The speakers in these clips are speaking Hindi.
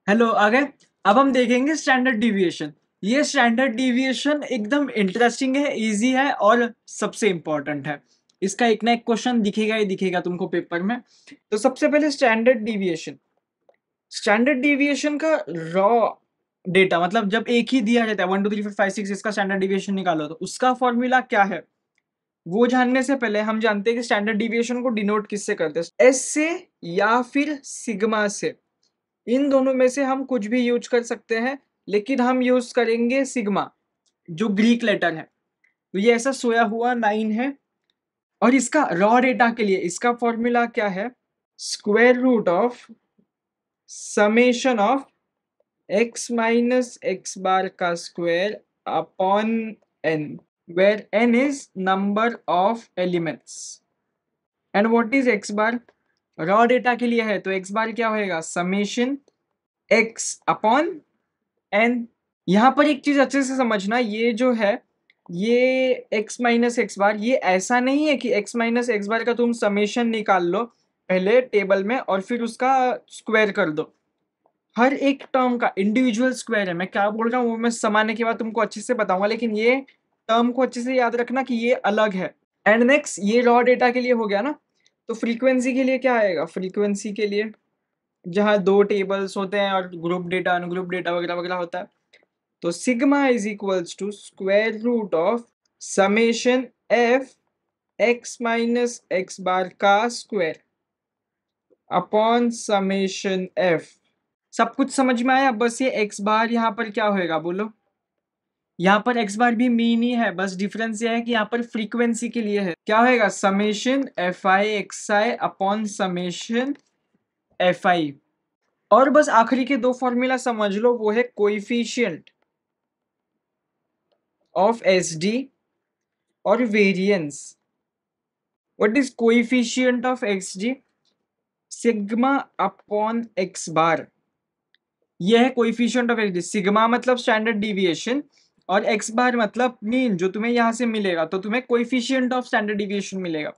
हेलो आ गए। अब हम देखेंगे स्टैंडर्ड डिविएशन। ये स्टैंडर्ड डिविएशन एकदम इंटरेस्टिंग है, इजी है और सबसे इंपॉर्टेंट है। इसका एक ना एक क्वेश्चन दिखेगा ही दिखेगा तुमको पेपर में। तो सबसे पहले स्टैंडर्ड डिविएशन का रॉ डेटा, मतलब जब एक ही दिया जाता है 1 2 3 4 5 6 इसका स्टैंडर्ड डिविएशन निकालो, तो उसका फॉर्मूला क्या है वो जानने से पहले हम जानते हैं कि स्टैंडर्ड डिविएशन को डिनोट किससे करते हैं, एस से या फिर सिग्मा से। इन दोनों में से हम कुछ भी यूज कर सकते हैं, लेकिन हम यूज करेंगे सिग्मा, जो ग्रीक लेटर है। तो ये ऐसा सोया हुआ 9 है। और इसका रॉ डेटा के लिए इसका फॉर्मूला क्या है, square root of summation of x minus X bar का square upon n, where n is number of elements and what is x bar. Raw data के लिए है तो x बार क्या होएगा, समेशन x अपॉन n। यहाँ पर एक चीज अच्छे से समझना, ये जो है ये x माइनस एक्स बार, ये ऐसा नहीं है कि x माइनस एक्स बार का तुम समेशन निकाल लो पहले टेबल में और फिर उसका स्क्वायर कर दो। हर एक टर्म का इंडिविजुअल स्क्वायर है। मैं क्या बोल रहा हूँ वो मैं समाने के बाद तुमको अच्छे से बताऊंगा, लेकिन ये टर्म को अच्छे से याद रखना कि ये अलग है। एंड नेक्स्ट, ये रॉ डेटा के लिए हो गया ना। तो फ्रीक्वेंसी के लिए क्या आएगा, फ्रीक्वेंसी के लिए जहाँ दो टेबल्स होते हैं और ग्रुप डेटा अनग्रुप डेटा वगैरह वगैरह होता है, तो sigma is equals to square root of summation F X minus X bar का स्क्वायर अपॉन समेशन एफ। सब कुछ समझ में आया। बस ये एक्स बार यहाँ पर क्या होएगा बोलो, यहाँ पर एक्स बार भी मीन ही है, बस डिफरेंस ये है कि यहाँ पर फ्रीक्वेंसी के लिए है, क्या होएगा summation F I X I upon summation F आई। और बस आखिरी के दो फॉर्मूला समझ लो, वो है कोइफिशिएंट ऑफ एस डी और variance. What is coefficient of X D, sigma upon X bar. यह है coefficient of X D. Sigma मतलब स्टैंडर्ड डिविएशन और एक्स बार मतलब मीन, जो तुम्हें यहां से मिलेगा, तो तुम्हें कोइफिशिएंट ऑफ स्टैंडर्ड डिविएशन मिलेगा।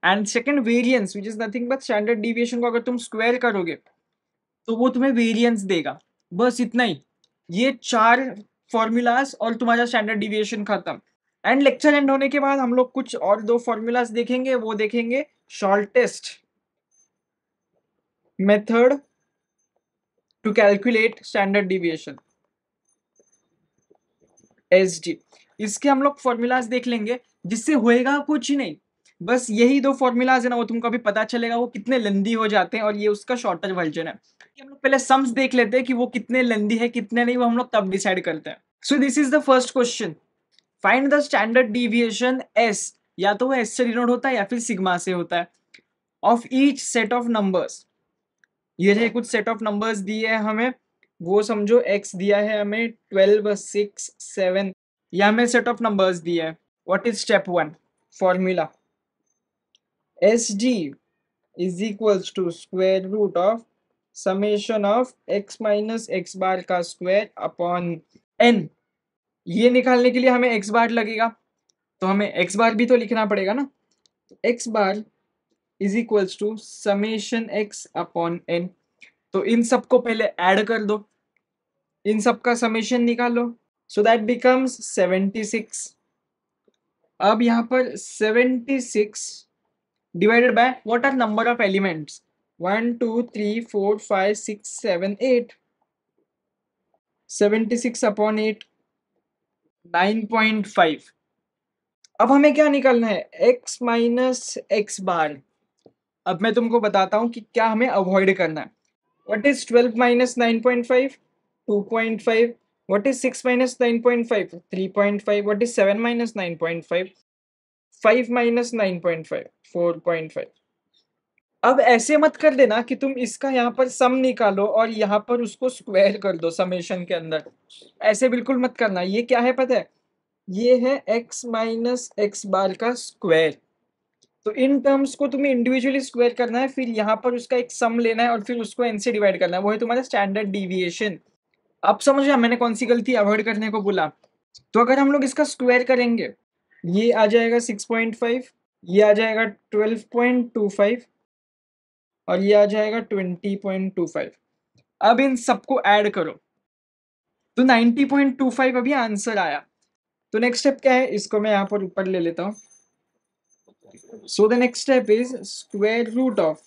And second variance, which is nothing but standard deviation को अगर तुम स्क्वायर करोगे तो वो तुम्हें वेरिएंस देगा। बस इतना ही, ये चार फॉर्मूलाज और तुम्हारा स्टैंडर्ड डिविएशन खत्म। एंड लेक्चर एंड होने के बाद हम लोग कुछ और दो फॉर्मूलाज देखेंगे, वो देखेंगे shortest method to calculate standard deviation S D. इसके हम लोग फॉर्मूलाज देख लेंगे, जिससे होएगा कुछ ही नहीं, बस यही दो फॉर्मूलाज है ना, वो तुमको अभी पता चलेगा वो कितने लेंदी हो जाते हैं, और ये उसका शॉर्टर वर्जन है। हम लोग पहले सम्स देख लेते हैं कि वो कितने लेंदी है कितने नहीं, वो हम लोग तब डिसाइड करते हैं। So this is the first question, find the standard deviation S, या तो वो एस से डिनोट होता है या फिर सिग्मा से होता है, of each set of numbers. ये जो कुछ सेट ऑफ नंबर्स दिए हैं हमें, वो समझो x दिया है हमें 12 6 7, या हमें सेट ऑफ नंबर्स दिए हैं। What is step 1 formula, S D is equals to square root of summation of x minus X bar का स्क्वायर अपॉन n। ये निकालने के लिए हमें x बार लगेगा, तो हमें x बार भी तो लिखना पड़ेगा ना। x bar is equals to summation x upon n। तो इन सबको पहले ऐड कर दो, इन सब का समेशन निकालो, सो दैट बिकम्स 76। अब यहाँ पर 76 divided by what are number of elements, 1 2 3 4 5 6 7 8, 76 upon 8 9.5। अब हमें क्या निकालना है, x माइनस एक्स बार। अब मैं तुमको बताता हूँ कि क्या हमें अवॉइड करना है। What is 12 minus 9.5, 2.5। What is 6 minus 9.5? 3.5. What is 7 minus 9.5? 5 minus 9.5? 4.5. अब ऐसे मत कर देना कि तुम इसका यहाँ पर सम निकालो और यहाँ पर उसको स्क्वायर कर दो समेशन के अंदर, ऐसे बिल्कुल मत करना। ये क्या है पता है, ये है x माइनस एक्स बार का स्क्वायर। तो इन टर्म्स को तुम्हें इंडिविजुअली स्क्वायर करना है, फिर यहाँ पर उसका एक सम लेना है और फिर उसको n से डिवाइड करना है, वो है तुम्हारा स्टैंडर्ड डिविएशन। अब समझ गया मैंने कौन सी गलती अवॉइड करने को बोला। तो अगर हम लोग इसका स्क्वायर करेंगे, ये आ जाएगा 6.5, ये आ जाएगा 12.25 और ये आ जाएगा 20.25। अब इन सबको ऐड करो तो 90.25 अभी आंसर आया। तो नेक्स्ट स्टेप क्या है, इसको मैं यहाँ पर ऊपर ले लेता हूँ। So the next step is square root of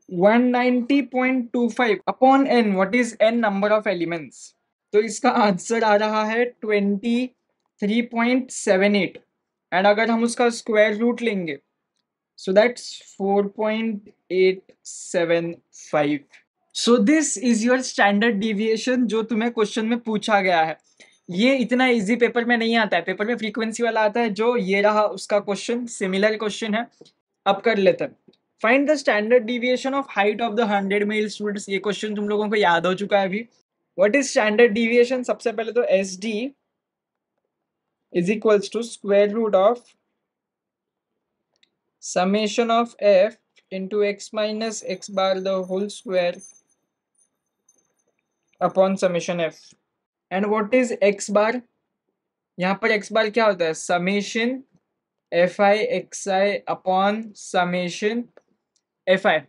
190.25 upon n। What is n? Number of elements. तो इसका आंसर आ रहा है 23.78 एंड अगर हम उसका स्क्वायर रूट लेंगे so that's 4.875। So this is your standard deviation जो तुम्हें क्वेश्चन में पूछा गया है। ये इतना इजी पेपर में नहीं आता है, पेपर में फ्रीक्वेंसी वाला आता है। जो ये रहा उसका क्वेश्चन, सिमिलर क्वेश्चन है। अब कर लेते हैं। Find the standard deviation of height of the 100 male students. ये क्वेश्चन तुम लोगों को याद हो चुका है अभी। What is standard deviation? सबसे पहले तो S D is equals to square root of summation of f into x minus x bar the whole square upon summation f। and what is x bar? यहाँ पर x bar क्या होता है? summation fi xi upon summation fi।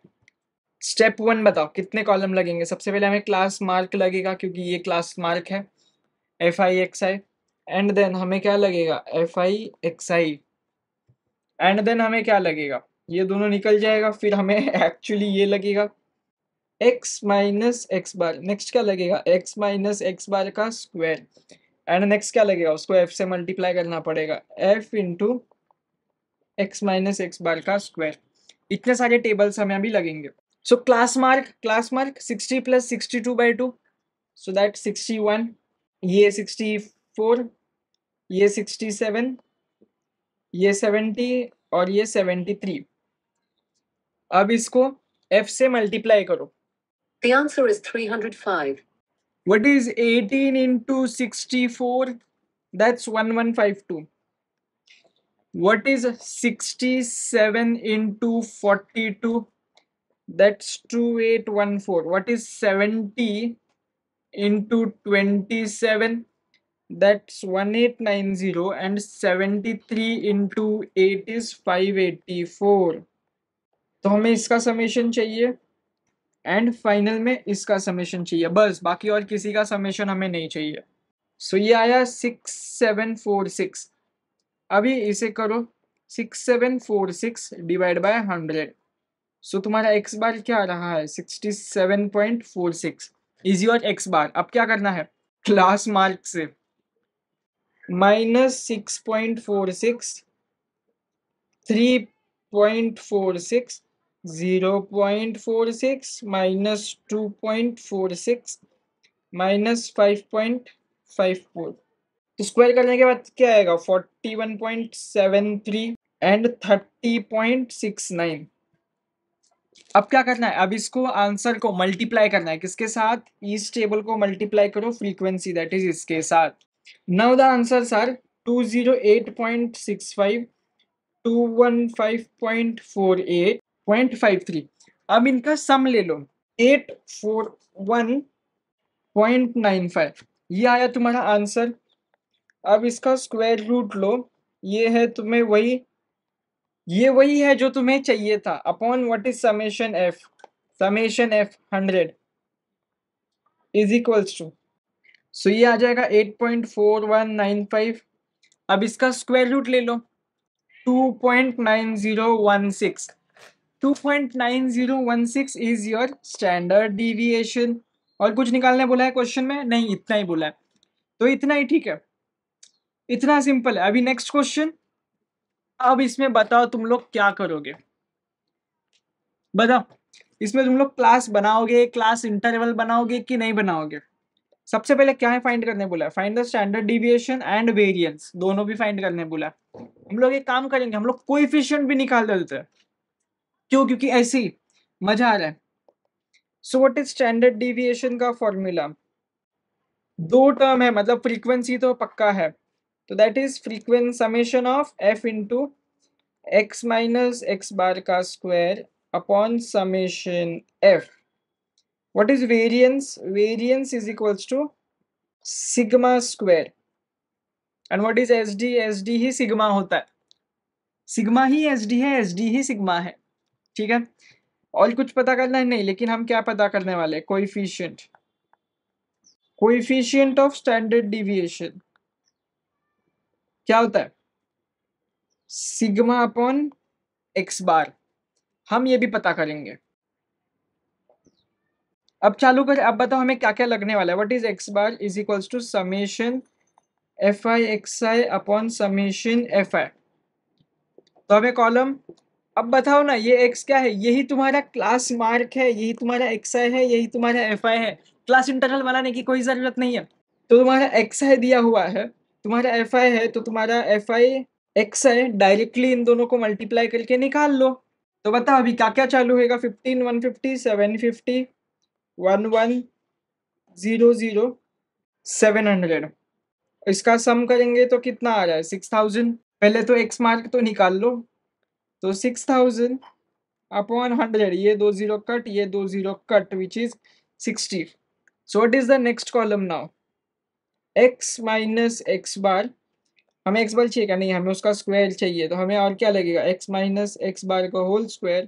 Step 1 बताओ कितने कॉलम लगेंगे? सबसे पहले हमें क्लास मार्क लगेगा क्योंकि ये क्लास मार्क है fi xi। एंड देन हमें क्या लगेगा? fi xi। एंड देन हमें क्या लगेगा? ये दोनों निकल जाएगा, फिर हमें एक्चुअली ये लगेगा x माइनस एक्स बार। नेक्स्ट क्या लगेगा? x माइनस एक्स बार का स्क्वायर। एंड नेक्स्ट क्या लगेगा? उसको f से मल्टीप्लाई करना पड़ेगा, f into X minus X bar का स्क्वायर। इतने सारे टेबल्स हमें अभी लगेंगे। So class mark 60 plus 62/2 so that 61। ये 64, ये 67, ये 70 और ये 73। अब इसको f से मल्टीप्लाई करो। The answer is 305. What is 18 into 64? That's 1152. What is 67 into 42? That's 2814. What is 70 into 27? That's 1890. And 73 into 8 is 584. तो हमें इसका समेशन चाहिए एंड फाइनल में इसका समेशन चाहिए, बस। बाकी और किसी का समेशन हमें नहीं चाहिए। सो ये आया 6746। अभी इसे करो 6746 डिवाइड बाय 100। सो तुम्हारा एक्स बार क्या आ रहा है? 67.46 इज योर एक्स बार। अब क्या करना है? क्लास मार्क से -6.46, 3.46, 0.46, -2.46, -5.54। तो स्क्वायर करने के बाद क्या आएगा? 41.73 एंड 30.69। अब क्या करना है? अब इसको आंसर को मल्टीप्लाई करना है। किसके साथ? इस टेबल को मल्टीप्लाई करो फ्रीक्वेंसी, दैट इज इसके साथ। Now the answers are 208.65, 215.48, 0.53। अब इनका सम ले लो 841.95। ये आया तुम्हारा आंसर। अब इसका स्क्वायर रूट लो। ये है तुम्हें वही, ये वही है जो तुम्हें चाहिए था। Upon what is summation F? Summation F 100 is equals to, so ये आ जाएगा 8.4195। अब इसका स्क्वायर रूट ले लो 2.9016। 2.9016 इज योर स्टैंडर्ड डिविएशन। और कुछ निकालने बोला है क्वेश्चन में? नहीं, इतना ही बोला है। तो इतना ही ठीक है, इतना सिंपल है। अभी नेक्स्ट क्वेश्चन। अब इसमें बताओ तुम लोग क्या करोगे? बताओ इसमें तुम लोग क्लास बनाओगे, क्लास इंटरवल बनाओगे कि नहीं बनाओगे? सबसे पहले क्या है फाइंड करने बोला है? Find the standard deviation and variance, दोनों भी फाइंड करने बोला है। हम लोग एक काम करेंगे, हम लोग कोएफिशिएंट भी निकाल देते हैं। क्यों? क्योंकि ऐसे ही मजा आ रहा है। So what is standard deviation का फॉर्मूला? दो टर्म है, मतलब फ्रीक्वेंसी तो पक्का है। तो that is frequency summation of F into X minus X bar का square upon summation F. What is variance? Variance is equals to sigma square. And what is S D? S D ही सिग्मा होता है। सिग्मा ही एस डी है, एस डी ही सिग्मा है। ठीक है। और कुछ पता करना है नहीं, लेकिन हम क्या पता करने वाले हैं, कोएफिशिएंट ऑफ स्टैंडर्ड डिविएशन क्या होता है, सिग्मा अपॉन एक्स बार, हम ये भी पता करेंगे। अब चालू कर, अब बताओ हमें क्या क्या लगने वाला है। What is X bar is equals to summation F I X I upon summation F I. तो हमें कॉलम, अब बताओ ना ये x क्या है, यही तुम्हारा क्लास मार्क है, यही तुम्हारा xi है, यही तुम्हारा fi है, क्लास इंटरवल बनाने की कोई जरूरत नहीं है। तो तुम्हारा xi दिया हुआ है, तुम्हारा fi है, तो तुम्हारा fi xi डायरेक्टली इन दोनों को मल्टीप्लाई करके निकाल लो। तो बताओ अभी क्या क्या चालू होगा, 15, 150, 750, 11, 00, 700, इसका सम करेंगे तो कितना आ रहा है, 6000। पहले तो x मार्क तो निकाल लो, तो 6000 अपॉन 100, ये 2 0 कट, ये 2 0 cut, which is 60। So what is the next column now, x minus X bar, हमें एक्स बार चाहिए क्या, नहीं हमें उसका स्क्वायर चाहिए, तो हमें और क्या लगेगा, x माइनस एक्स बार का होल स्क्वायर,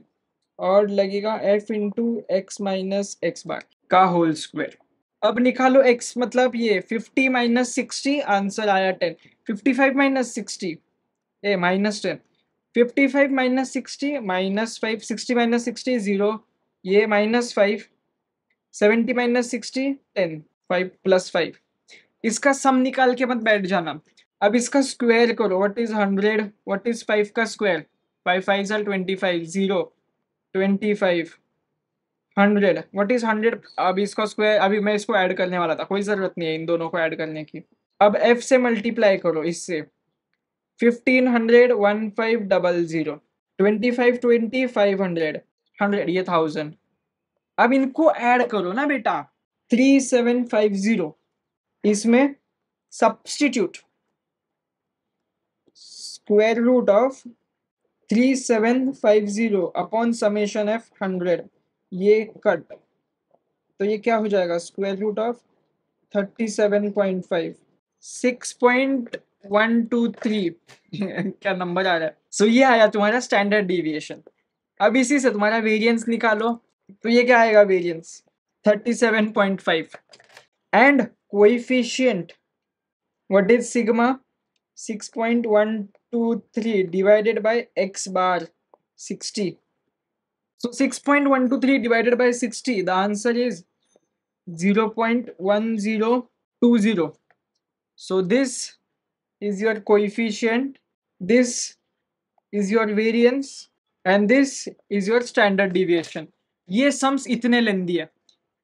और लगेगा f into X minus X bar का होल स्क्वायर। अब निकालो x, मतलब ये 50 माइनस 60, आंसर आया 10, 55 माइनस 60 ए माइनस 10, 55 माइनस 60 माइनस 5, 60 माइनस 60 0, ये माइनस 5, 70 माइनस 60 10, 5 प्लस 5, इसका सम निकाल के मत बैठ जाना। अब इसका स्क्वायर करो, व्हाट इज 100, व्हाट इज 5 का स्क्वायर, 5 5 आर 25, 0 25, 100, व्हाट इज 100। अब इसका स्क्वायर, अभी मैं इसको ऐड करने वाला था, कोई जरूरत नहीं है इन दोनों को ऐड करने की। अब f से मल्टीप्लाई करो इससे, 1500 1500, 25 20 500, 100 ये 1000। अब इनको ऐड करो ना बेटा, 3750, इसमें substitute square root of 3750 upon summation F 100, ये कट, तो ये क्या हो जाएगा, स्क्वायर रूट ऑफ 37.5, 6.123 क्या नंबर आ रहा है। सो ये आया तुम्हारा स्टैंडर्ड डिविएशन। अब इसी से तुम्हारा वेरिएंस निकालो, तो ये क्या आएगा, variance 37.5 and coefficient, what is sigma, 6.123 divided by x bar 60। So 6.123 divided by 60, the answer is 0.1020. So this is your coefficient, this is your variance, and this is your standard deviation. ये सम्स इतने लेंदी है,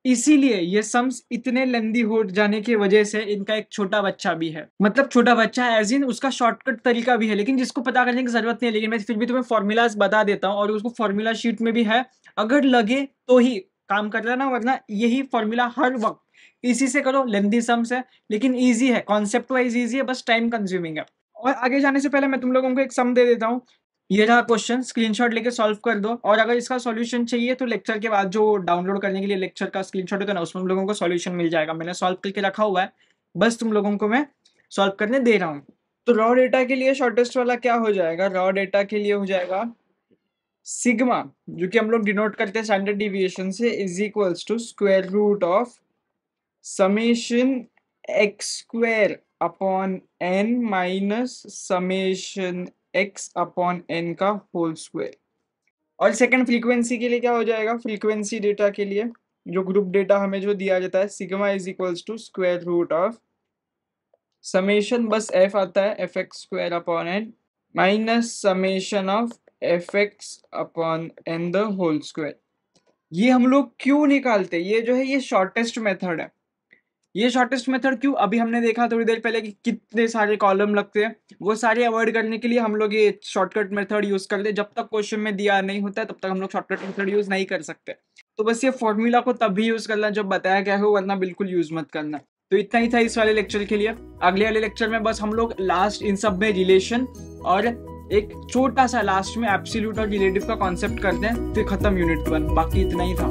इसीलिए ये सम्स इतने लेंदी हो जाने की वजह से इनका एक छोटा बच्चा भी है, मतलब छोटा बच्चा एज इन उसका शॉर्टकट तरीका भी है, लेकिन जिसको पता करने की जरूरत नहीं है। लेकिन मैं फिर भी तुम्हें फॉर्मूलाज बता देता हूँ, और उसको फॉर्मूला शीट में भी है, अगर लगे तो ही काम कर लेना, वरना यही फॉर्मूला हर वक्त इसी से करो। लेंदी सम्स है लेकिन ईजी है, कॉन्सेप्ट वाइज ईजी है, बस टाइम कंज्यूमिंग है। और आगे जाने से पहले मैं तुम लोगों को एक सम दे देता हूँ, ये रहा क्वेश्चन, स्क्रीनशॉट लेके सॉल्व कर दो। और अगर इसका सॉल्यूशन चाहिए तो लेक्चर के बाद जो डाउनलोड करने के लिए लेक्चर का स्क्रीनशॉट होता है ना, उसमें तुम लोगों को सॉल्यूशन मिल जाएगा, मैंने सॉल्व करके रखा हुआ है, बस तुम लोगों को मैं सॉल्व करने दे रहा हूँ। तो रॉ डेटा के लिए शॉर्टेस्ट वाला क्या हो जाएगा, रॉ डेटा के लिए हो जाएगा सिग्मा, जो कि हम लोग डिनोट करते हैं स्टैंडर्ड डिविएशन से, is equals to square root of summation X square upon N minus summation x upon n का होल स्क्वायर। और सेकंड फ्रीक्वेंसी के लिए क्या हो जाएगा, फ्रीक्वेंसी डेटा के लिए जो ग्रुप डेटा हमें जो दिया जाता है, sigma is equals to square root of summation, बस f आता है F X square upon n minus summation of F X upon n the whole square. ये हम लोग क्यों निकालते, ये जो है ये शॉर्टेस्ट मेथड है। ये शॉर्टेस्ट मेथड क्यों, अभी हमने देखा थोड़ी देर पहले कि कितने सारे कॉलम लगते हैं, वो सारे अवॉइड करने के लिए हम लोग ये शॉर्टकट मेथड यूज करते हैं। जब तक क्वेश्चन में दिया नहीं होता है तब तक हम लोग शॉर्टकट मेथड यूज नहीं कर सकते। तो बस ये फॉर्मूला को तब भी यूज करना जब बताया गया हो, वरना बिल्कुल यूज मत करना। तो इतना ही था इस वाले लेक्चर के लिए। अगले वाले लेक्चर में बस हम लोग लास्ट इन सब में रिलेशन और एक छोटा सा लास्ट में एब्सोल्यूट और रिलेटिव का कॉन्सेप्ट करते हैं, फिर खत्म यूनिट 1, बाकी इतना ही था।